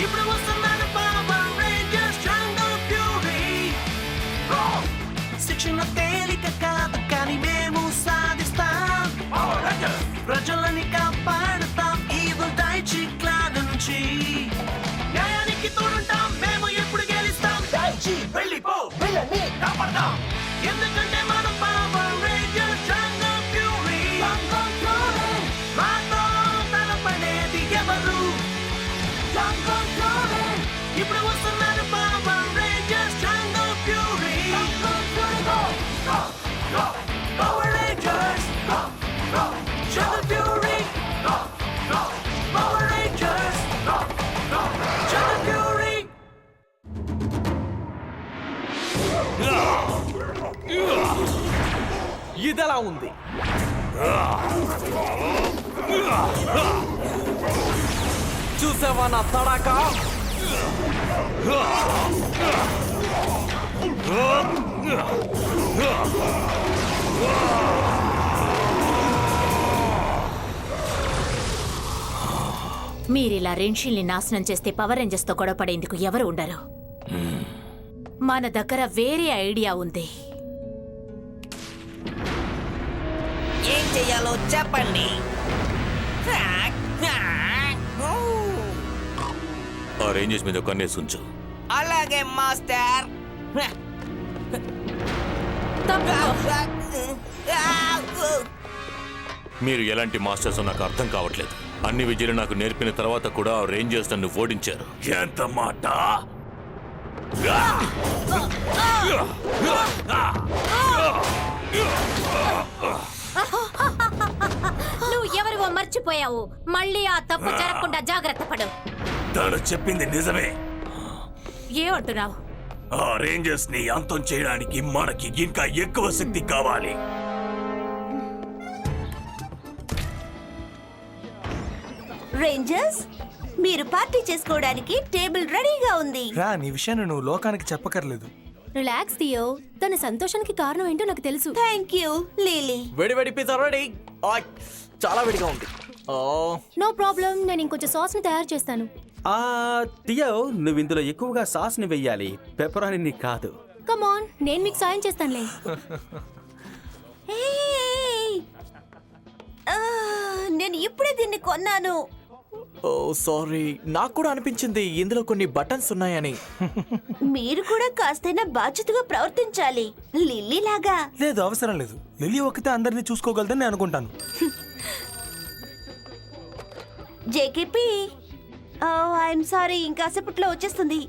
ఇప్పుడు వస్తున్నాడు power Rangers జంగల్ fury. శిక్షణ తేలిక కాదు కానీ మేము సాధిస్తాం. ప్రజలని కాపాడుతాం ఈవిల్ డైచి క్లాన్ నుంచి. న్యాయానికి తోడుంటాం మేము ఎప్పుడు గెలుస్తాం. డైచి వెళ్ళిపో వెళ్ళని కాపాడతాం. ఎందుకంటే మన పవర్ రేంజర్స్ జంగల్ ఫ్యూరీ. మాతో తలపడేది ఎవరు? ఇప్పుడు వస్తున్నాడు పవర్ రేంజర్స్ జంగల్ ఫ్యూరీ. పవర్ రేంజర్స్ జంగల్ ఫ్యూరీ. పవర్ రేంజర్స్ జంగల్ ఫ్యూరీ. ఇదెలా ఉంది? చూసావా నా తడాకా? మీరిలా రెంషిల్ని నాశనం చేస్తే పవర్ రేంజర్స్ తో గొడవపడేందుకు ఎవరు ఉండరు. మన దగ్గర వేరే ఐడియా ఉంది. ఏం చెయ్యాలో చెప్పండి. ఆ రేంజెస్ మీద కన్నేసి ఉంచు. అలాగే మాస్టర్. మీరు ఎలాంటి మాస్టర్స్ నాకు అర్థం కావట్లేదు. అన్ని విద్యలు నాకు నేర్పిన తర్వాత కూడా ఆ రేంజర్స్ నన్ను ఓడించారు. ఎంత మాట! నువ్వు ఎవరివో మర్చిపోయావు. మళ్ళీ ఆ తప్పు జరగకుండా జాగ్రత్త పడు. తను చెప్పింది నిజమే. ఏమంటున్నావు? ఆ రేంజర్స్ ని అంతం చేయడానికి మనకి ఇంకా ఎక్కువ శక్తి కావాలి. రేంజర్స్, మీరు పార్టీ చేసుకోవడానికి టేబుల్ రెడీగా ఉంది. రా, నీ విషయాన్ని నువ్వు లోకానికి చెప్పకర్లేదు. Relax Theo. తన సంతోషానికి కారణం ఏంటో నాకు తెలుసు. Thank you Lily. వేడి వేడి పిజ్జా రెడీ. చాలా వేడిగా ఉంది. నో ప్రాబ్లం, నేను ఇంకొంచెం సాస్ ని తయారు చేస్తాను. టియో, నువ్వు ఇందులో ఎక్కువగా సాస్ ని వెయ్యాలి, పెప్పరాని కాదు. కమ్ ఆన్, నేను మీకు సాయం చేస్తానులే. నేను ఇప్పుడే దీన్ని కొన్నాను. ఓ సారీ, నాకు కూడా అనిపించింది ఇందులో కొన్ని బటన్స్ ఉన్నాయని. మీరు కూడా కాస్తైనా బాధ్యతగా ప్రవర్తించాలి, లిల్లీ లాగా. లేదు, అవసరం లేదు. లిల్లీ ఒక్కతే అందరినీ చూసుకోగలదని నేను అనుకుంటాను. జేకేపీ, ఐఎమ్ సారీ, ఇంకాసేపట్లో వచ్చేస్తుంది.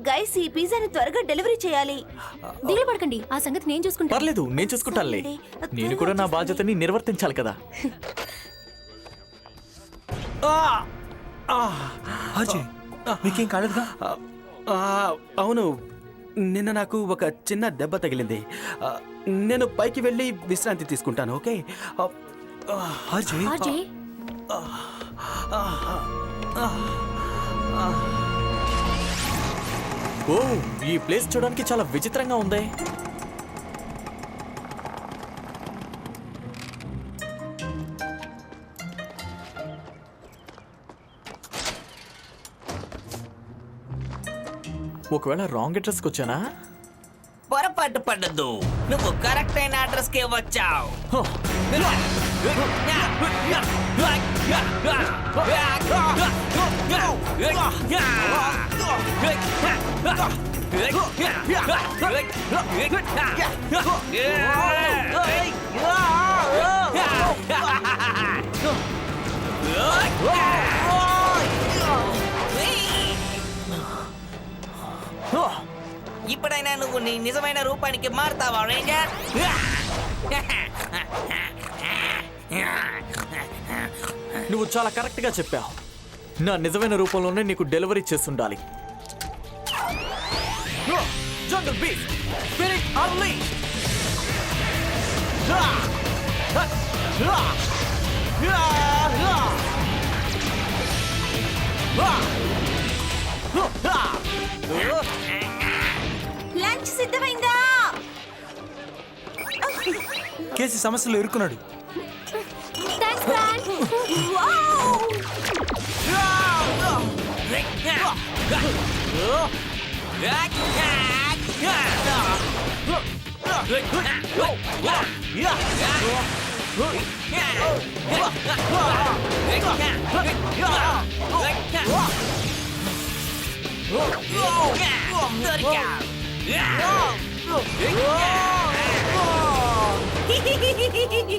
గైస్, ఈ పిజ్జాని త్వరగా డెలివరీ చేయాలి. దిగులు పడకండి, ఆ సంగతి నేను చూసుకుంటా. పర్లేదు, నేను చూసుకుంటానులే. నేను కూడా నా బాధ్యతని నిర్వర్తించాలి కదా. అజయ్, మీకేం కాలేదుగా? అవును, నిన్న నాకు ఒక చిన్న దెబ్బ తగిలింది. నేను పైకి వెళ్ళి విశ్రాంతి తీసుకుంటాను. ఓకే అజయ్, అజయ్, ఓ, ఈ ప్లేస్ చూడడానికి చాలా విచిత్రంగా ఉంది. ఒకవేళ రాంగ్ అడ్రస్కి వచ్చానా? పొరపాటు పడ్డదు, నువ్వు కరెక్ట్ అయిన అడ్రస్ కే వచ్చావు. ఇప్పుడైనా నువ్వు నీ నిజమైన రూపానికి మారుతావా రేంజర్? నువ్వు చాలా కరెక్ట్ గా చెప్పావు. నా నిజమైన రూపంలోనే నీకు డెలివరీ చేస్తుండాలి. Jungle beast spirit unleash. Lunch సిద్ధమైందా? కేసీ సమస్యలో ఇరుక్కున్నాడు. Thanks plan. వావ్!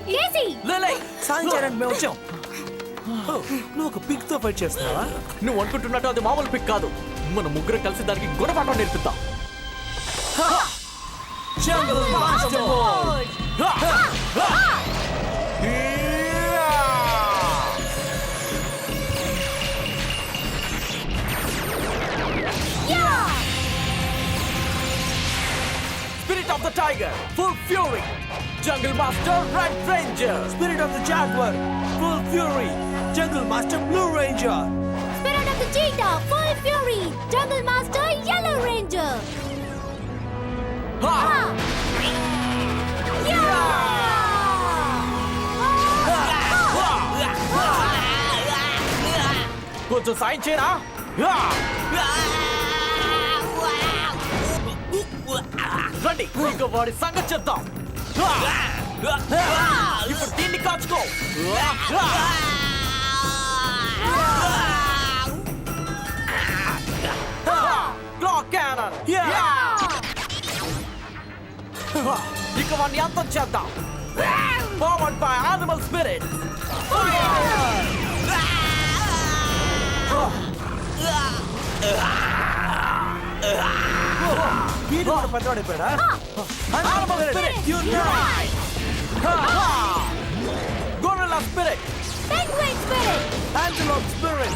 కేసీ లేలే సాయం చేయడానికి మేము వచ్చాం ఓ, నువ్వు ఒక పిక్ తో ఫైట్ చేస్తున్నావా? నువ్వు అనుకుంటున్నట్టు అది మామూలు పిక్ కాదు. మన ముగ్గురు కలిసి దానికి గుణపాఠం నేర్పిద్దాం. Jungle Master Mode! Spirit of the Tiger, Full Fury. Jungle Master, Red Ranger. Spirit of the Jaguar, Full Fury. Jungle Master, Blue Ranger. Spirit of the చీటా full fury jungle master yellow ranger కొంచెం సాయం చేయరా? రండి, ఇక వాడి సంగతి చెప్తాం. ఇప్పుడు దీన్ని కాచుకో. Claw Cannon. ఇక వాడిని అంతం చేద్దాం. Powered by Animal Spirit. వీడు కూడా పెద్దవాడైపోయాడా? Animal Spirit, unite! Gorilla Spirit. penguin spirit Antelope Spirit.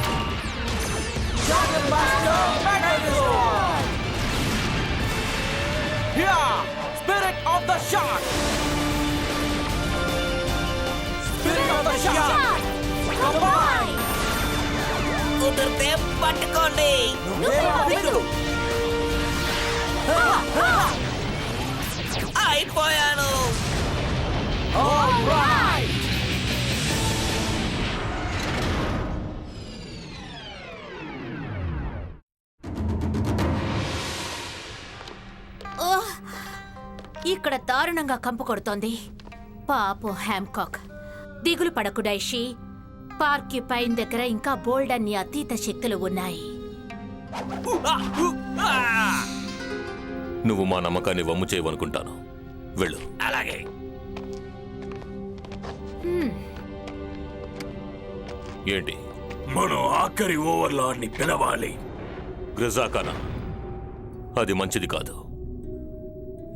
Dragon Master Megazord. Yeah! Spirit of the Shark. Spirit of the Shark. Combine. కుదిరితే పట్టుకోండి. అయిపోయాను. All right. ఓహ్! ఇక్కడ దారుణంగా కంపు కొడుతోంది. పాపం హ్యామ్కాక్. దిగులు పడకు డైషీ. పార్క్యుపైన్ దగ్గర ఇంకా బోల్డ్ అన్ని అతీత శక్తులు ఉన్నాయి. నువ్వు మా నమ్మకాన్ని వమ్ము చేయవనుకుంటాను. వెళ్ళు. అలాగే. ఏంటి? మనం ఆఖరి ఓవర్లార్డ్ని పిలవాలి. గ్రిజాకానా, అది మంచిది కాదు.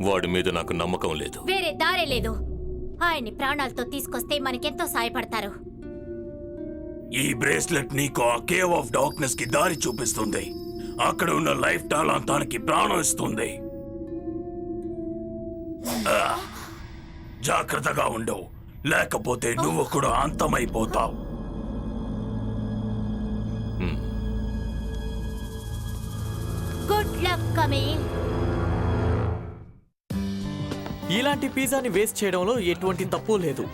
వాడి మీద నాకు నమ్మకం లేదు. వేరే దారే లేదు ఆయన్ని ప్రాణాలతో తీసుకొస్తే మనకెంతో సాయపడతారు ఈ బ్రేస్లెట్ నీకు ఆ కేవ్ ఆఫ్ డార్క్నెస్ కి దారి చూపిస్తుంది. అక్కడ ఉన్న లైఫ్ టాలాంతానికి ప్రాణం ఇస్తుంది. జాగ్రత్తగా ఉండు, లేకపోతే నువ్వు కూడా అంతమైపోతావు. గుడ్ లక్ కమీల్ ఇలాంటి పిజ్జాని వేస్ట్ చేయడంలో ఎటువంటి తప్పు లేదు.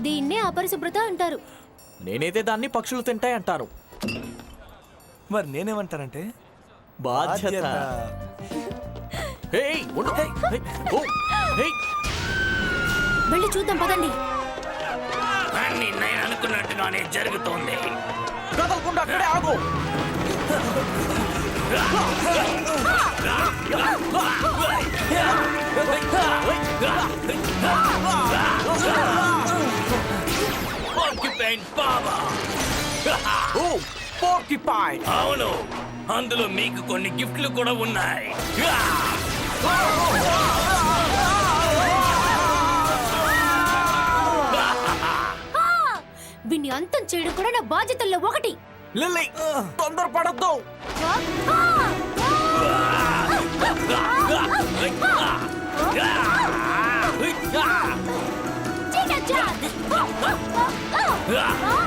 దీన్నే అపరిశుభ్రత అంటారు నేనైతే దాన్ని పక్షులు తింటాయి అంటాను. మరి నేనేమంటానంటే బాధ్యత. హేయ్, ఉండు. హేయ్, ఓ, హేయ్. వెళ్ళి చూద్దాం పదండి అన్ని నేను అనుకున్నట్టుగానే జరుగుతోంది. కదలకుండా అక్కడే ఆగు. Porcupine power. ఓ, porcupine. అవును, అందులో మీకు కొన్ని గిఫ్ట్లు కూడా ఉన్నాయి. వీన్ని అంతం చేయడం కూడా నా బాధ్యతల్లో ఒకటి లిల్లీ, తొందరపడద్దు.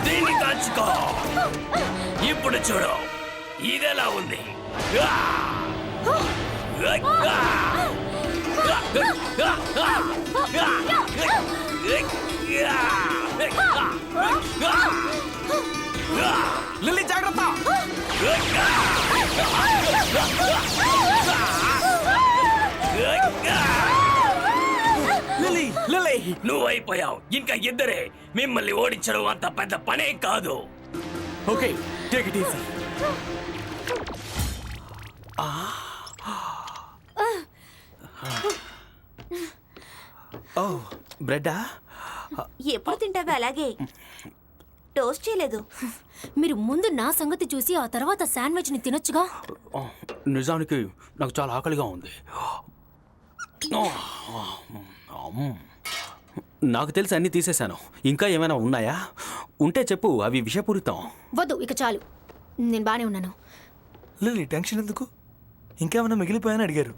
దీన్ని కాల్చుకో. ఇప్పుడు చూడు, ఇదెలా ఉంది. లిల్లీ జాగ్రత్త. లిల్లీ లిల్లీ నువ్వు అయిపోయావు. ఇంకా ఇద్దరే. మిమ్మల్ని ఓడించడం అంత పెద్ద పనే కాదు. Okay, take it easy. ఓ బ్రెడ్డా? ఎప్పుడు తింటావా అలాగే? టోస్ట్ చేయలేదు. మీరు ముందు నా సంగతి చూసి ఆ తర్వాత శాండ్విచ్ ని తినొచ్చుగా. నిజానికి నాకు చాలా ఆకలిగా ఉంది. నాకు తెలిసి అన్నీ తీసేశాను. ఇంకా ఏమైనా ఉన్నాయా? ఉంటే చెప్పు, అవి విషపూరితం. వద్దు, ఇక చాలు. నేను బానే ఉన్నాను. లిల్లీ టెన్షన్ ఎందుకు? ఇంకేమైనా మిగిలిపోయాని అడిగారు.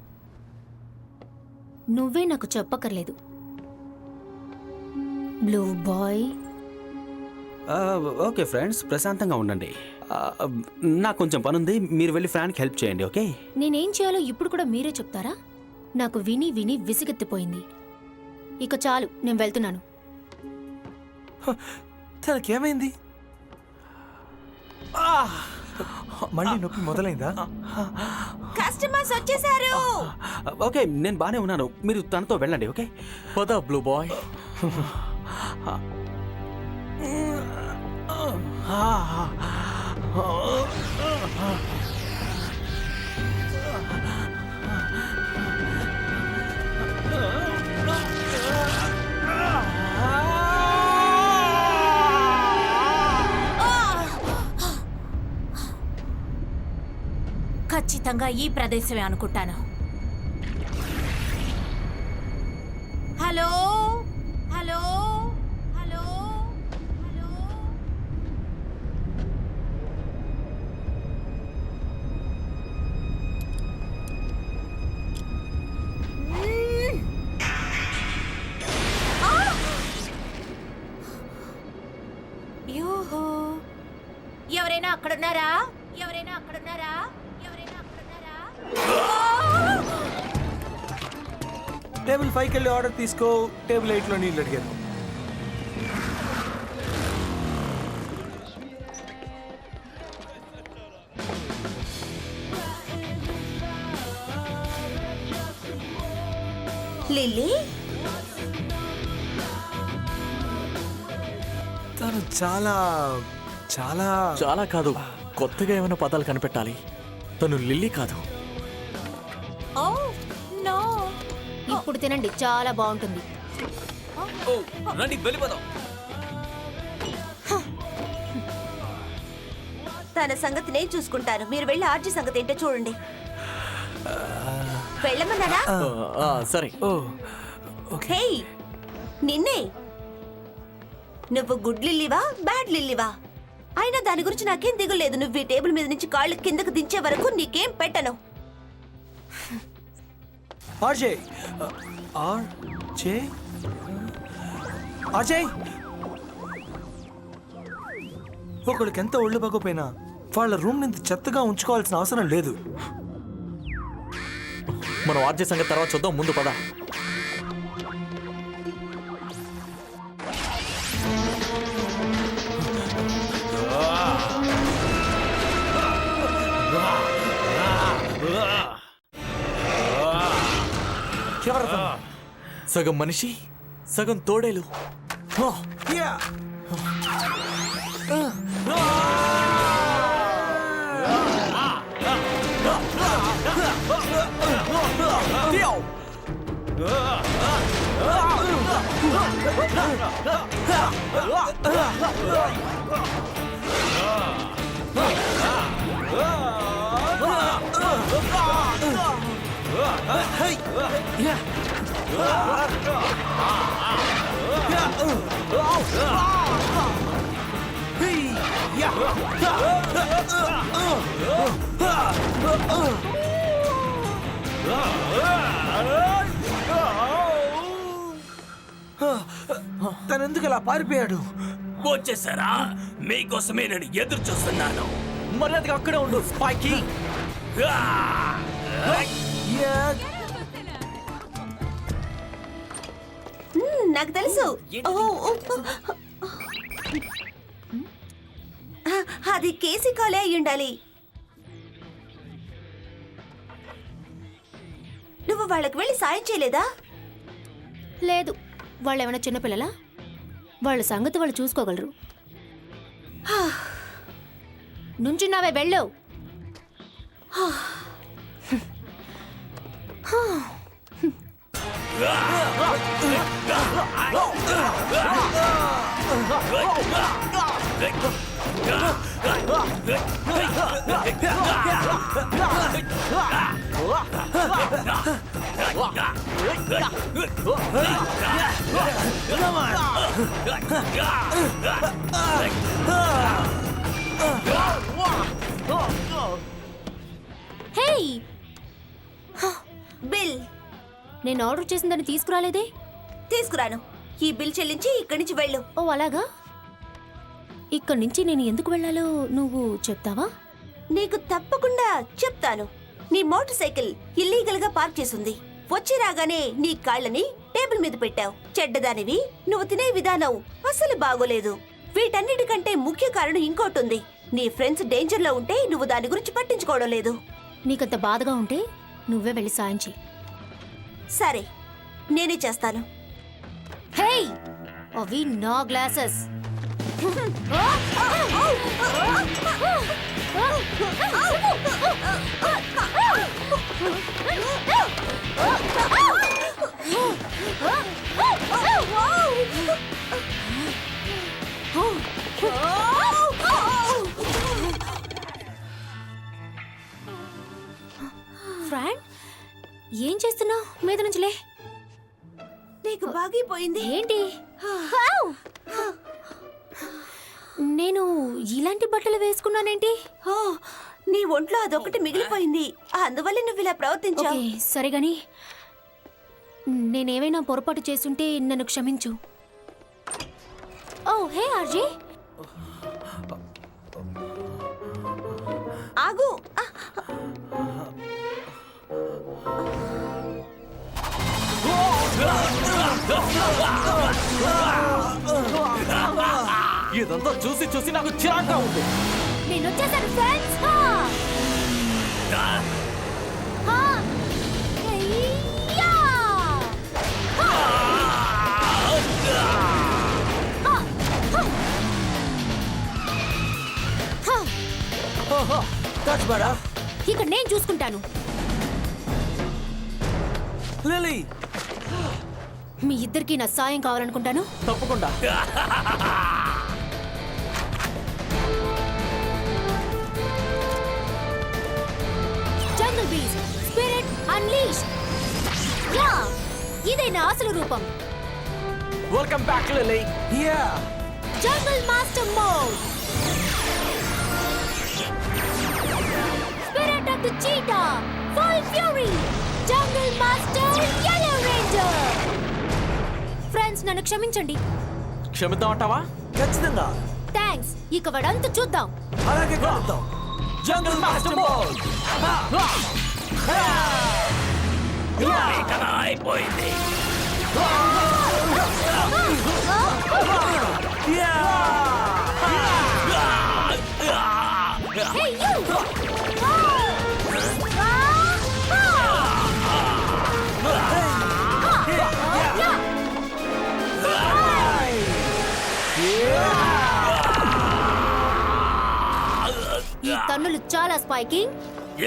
నువ్వే నాకు చెప్పక్కర్లేదు. Blue bye. ఓకే ఫ్రెండ్స్, ప్రశాంతంగా ఉండండి. నాకు కొంచెం పనుంది. మీరు వెళ్ళి ఫ్రాన్కి హెల్ప్ చేయండి, ఓకే? నేనేం చేయాలో ఇప్పుడు కూడా మీరే చెప్తారా? నాకు విని విని విసిగెత్తిపోయింది. ఇక చాలు, నేను వెళ్తున్నాను. తనకేమైంది? మళ్ళీ నొప్పి మొదలైందా? కస్టమర్స్ వచ్చేసారు. ఓకే, నేను బానే ఉన్నాను. మీరు తనతో వెళ్ళండి, ఓకే? పద బ్లూ బాయ్. ఖచ్చితంగా ఈ ప్రదేశమే అనుకుంటాను. Hello hello hello hello. Yoohoo. ఎవరైనా అక్కడున్నారా? ఎవరైనా అక్కడున్నారా? ఎవరైనా అక్కడున్నారా? టేబుల్ 5కి వెళ్ళి ఆర్డర్ తీసుకో. టేబుల్ 8లో నీళ్ళు అడిగారు. లిల్లీ, తను చాలా చాలా చాలా కాదు, కొత్తగా ఏమైనా పదాలు కనిపెట్టాలి. తను లిల్లీ కాదు. Oh no. ఇప్పుడు తినండి, చాలా బాగుంటుంది. రండి వెళ్ళిపోదాం. తన సంగతి నేను చూసుకుంటాను. మీరు వెళ్ళి ఆర్జీ సంగతి ఏంటో చూడండి. వెళ్ళమన్నారా? సరే. హే, నిన్నే. నువ్వు గుడ్ లిల్లీవా బ్యాడ్ లిల్లీవా? అయినా దాని గురించి నాకేం దిగులేదు. నువ్వు ఈ టేబుల్ మీద నుంచి కాళ్ళు కిందకు దించే వరకు నీకేం పెట్టను. ఆర్జే ఆర్జే ఆర్జే ఒకళ్ళకి ఎంత ఒళ్ళు బాగోపోయినా వాళ్ళ రూమ్ ఇంత చెత్తగా ఉంచుకోవాల్సిన అవసరం లేదు. మనం ఆర్జే సంగతి తర్వాత చూద్దాం, ముందు పద. సగం మనిషి, సగం తోడేలు. తనెందుకు ఇలా పారిపోయాడు? వచ్చేసారా? మీకోసమే నేను ఎదురు చూస్తున్నాను. మర్యాదగా అక్కడే ఉండు స్పైకీ. నాకు తెలుసు. అది కేసీ కాలే అయి ఉండాలి. నువ్వు వాళ్ళకి వెళ్ళి సాయం చేయలేదా? లేదు, వాళ్ళు ఏమైనా చిన్నపిల్లలా? వాళ్ళ సంగతి వాళ్ళు చూసుకోగలరు. నుంచున్నావే, వెళ్ళు. హేయ్, బిల్ నేను ఆర్డర్ చేసిన దాన్ని తీసుకురాలేదే? తీసుకురాను. ఈ బిల్ చెల్లించి ఇక్కడి నుంచి వెళ్ళు. ఓ అలాగా? ఇక్కడి నుంచి నేను ఎందుకు వెళ్ళాలో నువ్వు చెప్తావా? నీకు తప్పకుండా చెప్తాను. నీ మోటార్ సైకిల్ ఇల్లీగల్ గా పార్క్ చేసుంది. వచ్చి రాగానే నీ కాళ్ళని టేబుల్ మీద పెట్టావు. చెడ్డదానివి. నువ్వు తినే విధానం అసలు బాగోలేదు. వీటన్నిటికంటే ముఖ్య కారణం ఇంకోటి. నీ ఫ్రెండ్స్ డేంజర్ లో ఉంటే నువ్వు దాని గురించి పట్టించుకోవడం లేదు. నీకంత బాధగా ఉంటే నువ్వే వెళ్ళి సాయం చెయ్యి. సరే, నేనే చేస్తాను. హేయ్, అవి నా గ్లాసెస్. ఫ్రాండ్, ఏం చేస్తున్నావు? మీద నుంచి లే. నీకు బాగిపోయింది ఏంటి? నేను ఇలాంటి బట్టలు వేసుకున్నానేంటి? ఓ, నీ ఒంట్లో అదొకటి మిగిలిపోయింది. అందువల్ల నువ్వు ఇలా ప్రవర్తించావు. ఓకే, సరే గాని నేనేమైనా పొరపాటు చేసుంటే నన్ను క్షమించు. ఓ హే ఆర్జే, ఆగు. ఇదంతా చూసి చూసి నాకు చిరాగ్గా ఉంది. నేను వచ్చేసాను ఫ్రెండ్స్. ఇక్కడ నేను చూసుకుంటాను. లిలీ, మీ ఇద్దరికి నా సాయం కావాలనుకుంటాను. తప్పకుండా. Jungle beast spirit unleash. Yeah, ఇదే నా అసలు రూపం. Welcome back Lily. Yeah, jungle master mode. Spirit of the cheetah, full fury. Jungle master yellow ranger. Friends, నన్ను క్షమించండి. క్షమిద్దామంటావా? ఖచ్చితంగా. థ్యాంక్స్. ఇక వాడంతా చూద్దాం. అలాగే కలుద్దాం. జంగల్ మాస్టర్ మోడ్. కదా అయిపోయింది. Hey you! ఈ కన్నులు చాలా స్పైకింగ్.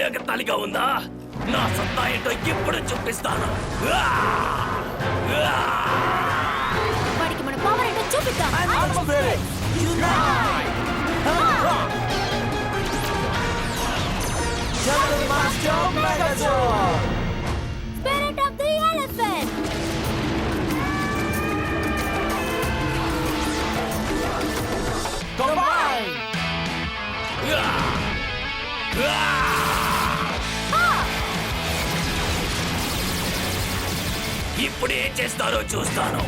ఏకతాళిగా ఉందా? నా సత్తా ఏంటో ఇప్పుడు చూపిస్తాను. వాడికి మన పవర్ ఏంటో చూపిద్దాం. Spirit of the elephant. Combine! ఇప్పుడు ఏం చేస్తారో చూస్తాను.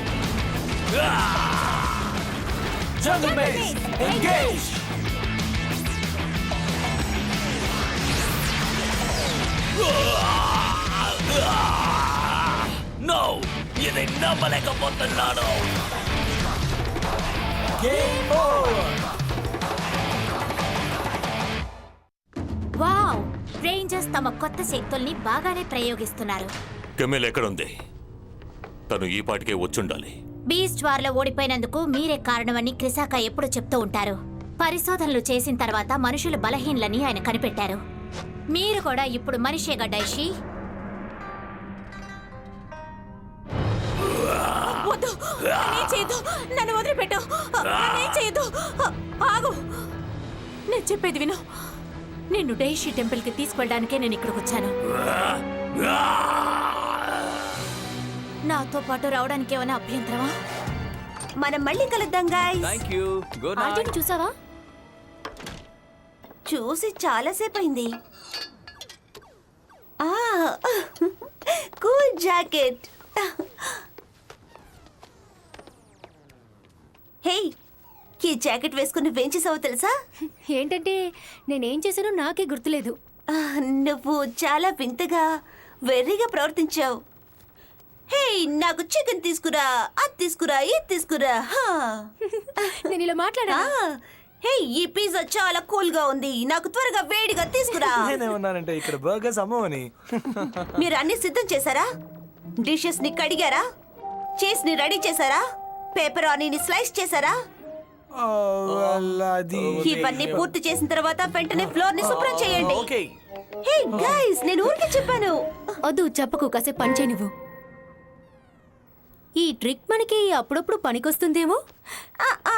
Jungle Maze, engage! నో, ఇది నమ్మలేకపోతున్నాను. Game over! వావ్, రేంజర్స్ తమ కొత్త శక్తుల్ని బాగానే ప్రయోగిస్తున్నారు. కెమెల్ ఎక్కడుంది? తను ఈ పాటికే వచ్చుండాలి. బీస్ట్ వార్లో ఓడిపోయినందుకు మీరే కారణమని క్రిసాక ఎప్పుడు చెప్తూ ఉంటారు. పరిశోధనలు చేసిన తర్వాత మనుషులు బలహీనలని ఆయన కనిపెట్టారు. మీరు కూడా ఇప్పుడు మనిషేగా డైషి? వద్దు, నన్నేం చేయదు, నన్ను వదిలిపెట్టు, నన్నేం చేయదు, ఆగు. నేను చెప్పేది విను. నిన్ను డైషి టెంపుల్కి తీసుకెళ్ళడానికే నేను ఇక్కడికి వచ్చాను. నాతో పాటు రావడానికి ఏమైనా అభ్యంతరమా? మనం మళ్ళీ కలుద్దాం guys. Thank you. Good night. ఆంటీని చూసావా? చూసి చాలాసేపు అయింది. Cool jacket. హే, ఈ జాకెట్ వేసుకుని నువ్వేం చేసావో తెలుసా? ఏంటంటే నేనేం చేశానో నాకే గుర్తులేదు. నువ్వు చాలా వింతగా వెర్రిగా ప్రవర్తించావు. హే, నాకు చికెన్ తీసుకురా, అది తీసుకురా, ఇది తీసుకురా. నేను ఇలా మాట్లాడా? హే, ఈ పిజ్జా చాలా కూల్ గా ఉంది, నాకు త్వరగా వేడిగా తీసుకురా. నేనేమన్నానంటే ఇక్కడ బర్గర్స్ అమ్మవని. మీరు అన్ని సిద్ధం చేశారా? డిషెస్ ని కడిగారా? చీజ్ ని రెడీ చేశారా? పెపరానీని స్లైస్ చేశారా? అది ఇవన్నీ పూర్తి చేసిన తర్వాత వెంటనే ఫ్లోర్ ని శుభ్రం చేయండి. ఓకే. హే గైస్, నేను ఊరికే చెప్పాను. వద్దు, చెప్పకు, కాసేపు పని చేయి నువ్వు. ఈ ట్రిక్ మనకి అప్పుడప్పుడు పనికొస్తుందేమో. ఆ, ఆ.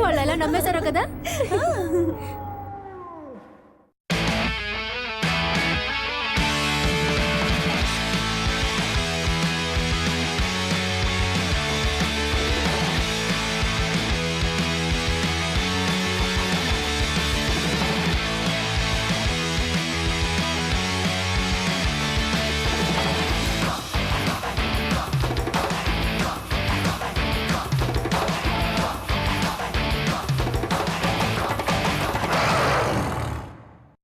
వాళ్ళు ఎలా నమ్మేశారో కదా.